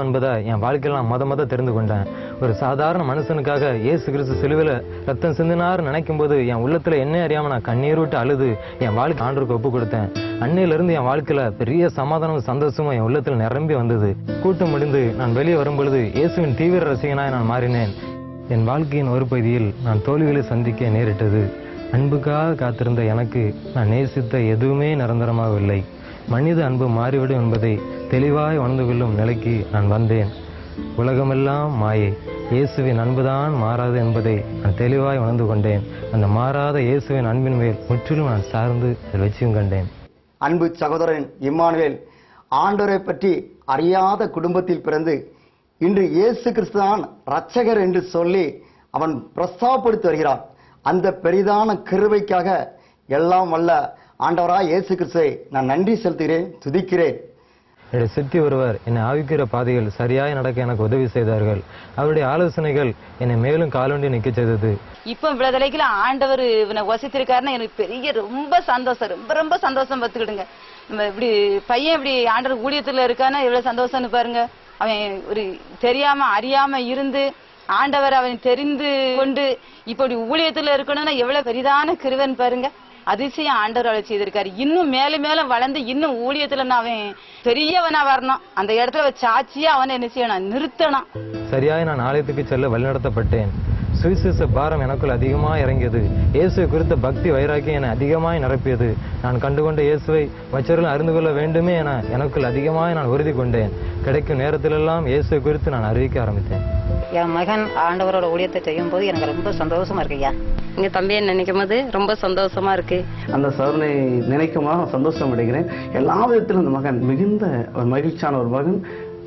என்பதை என் வாழ்க்கையில் நான் முத தெரிந்து கொண்டேன். ஒரு சாதாரண மனுஷனுக்காக இயேசு கிறிஸ்து சிலுவையில ரத்தம் சிந்தினார் நினைக்கும் போது என் உள்ளத்துல என்ன அறியாம நான் கண்ணீர் விட்டு அழுது என் வாழ்க்கை ஆண்டவருக்கு ஒப்பு கொடுத்தேன். அன்னையிலிருந்து என் வாழ்க்கையில பெரிய சமாதானமும் சந்தோஷமும் என் உள்ளத்துல நிரம்பி வந்தது. கூட்டம் முடிந்து நான் வெளியே வரும் பொழுது இயேசுவின் தீவிர ரசிகனாய் நான் மாறினேன். என் வாழ்க்கையின் ஒரு பகுதியில் நான் தோல்விகளை சந்திக்க நேரிட்டது. அன்புக்காக காத்திருந்த எனக்கு நான் நேசித்த எதுவுமே நிரந்தரமாகவில்லை. மனித அன்பு மாறிவிடும் என்பதை தெளிவாய் உணர்ந்து கொள்ளும் நிலைக்கு நான் வந்தேன். உலகமெல்லாம் மாயை, இயேசுவின் அன்புதான் மாறாது என்பதை நான் தெளிவாய் உணர்ந்து கொண்டேன். அந்த மாறாத இயேசுவின் அன்பின் மேல் முற்றிலும் நான் சார்ந்து வெற்றியும் கண்டேன். அன்பு சகோதரன் இம்மானுவேல் ஆண்டவரை பற்றி அறியாத குடும்பத்தில் பிறந்து இன்று இயேசு கிறிஸ்துதான் இரட்சகர் என்று சொல்லி அவன் பிரஸ்தாபப்படுத்தி வருகிறான். அந்த பெரிதான கிருபைக்காக எல்லாம் வல்ல ஆண்டவராய் இயேசு கிறிஸ்துவை நான் நன்றி செலுத்துகிறேன், துதிக்கிறேன். என்னுடைய சித்தி ஒருவர் என்னை ஆவிக்கிற பாதையில் சரியாய் நடக்க எனக்கு உதவி செய்தார்கள். அவருடைய ஆலோசனைகள் என்னை மேலும் காலொண்டி நிற்க செய்தது. இப்ப விடுதலைக்குல ஆண்டவர் இவனை வசித்திருக்காருன்னா எனக்கு பெரிய ரொம்ப சந்தோஷம், ரொம்ப சந்தோஷம் பார்த்துக்கிடுங்க. நம்ம இப்படி பையன் இப்படி ஆண்டவர் ஊழியத்துல இருக்கான்னா எவ்வளவு சந்தோஷம்னு பாருங்க. அவன் ஒரு தெரியாம அறியாம இருந்து ஆண்டவர் அவன் தெரிந்து கொண்டு இப்படி ஊழியத்துல இருக்கணும்னா எவ்வளவு பெரிதான கிருபைன்னு பாருங்க. அதிசயம் ஆண்டவர் அவளை செய்திருக்காரு. இன்னும் மேலும் மேலும் வளர்ந்து இன்னும் ஊழியத்துல அவன் பெரியவனா வரணும். அந்த இடத்துல சாட்சியா அவனை என்ன செய்யணும், நிறுத்தணும். சரியாய் நான் ஆலயத்துக்கு செல்ல வழிநடத்தப்பட்டேன். சுவிசேஷ பாரம் எனக்குள் அதிகமாக இறங்கியது. இயேசுவை குறித்த பக்தி வைராக்கியம் என அதிகமாய் நிரப்பியது. நான் கண்டுகொண்ட இயேசுவை மற்றவர்கள் அறிந்து கொள்ள வேண்டுமே என எனக்குள் அதிகமாய் நான் உறுதி கொண்டேன். கிடைக்கும் நேரத்திலெல்லாம் இயேசுவை குறித்து நான் அறிவிக்க ஆரம்பித்தேன். என் மகன் ஆண்டவரோட ஊழியத்தை செய்யும் போது எனக்கு ரொம்ப சந்தோஷமா இருக்குயா. எங்க தம்பியை நினைக்கும் போது ரொம்ப சந்தோஷமா இருக்கு. அந்த சோதனை நினைக்கும் போது சந்தோஷம் அடைகிறேன். எல்லா விதத்திலும் அந்த மகன் மிகுந்த ஒரு மகிழ்ச்சியான ஒரு மகன்,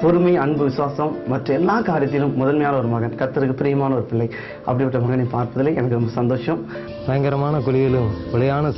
பொறுமை, அன்பு, விசுவாசம் மற்ற எல்லா காரியத்திலும் முதன்மையான ஒரு மகன், கர்த்தருக்கு பிரியமான ஒரு பிள்ளை. அப்படிப்பட்ட மகனை பார்ப்பதில் எனக்கு ரொம்ப சந்தோஷம். பயங்கரமான குழியிலும் விளையான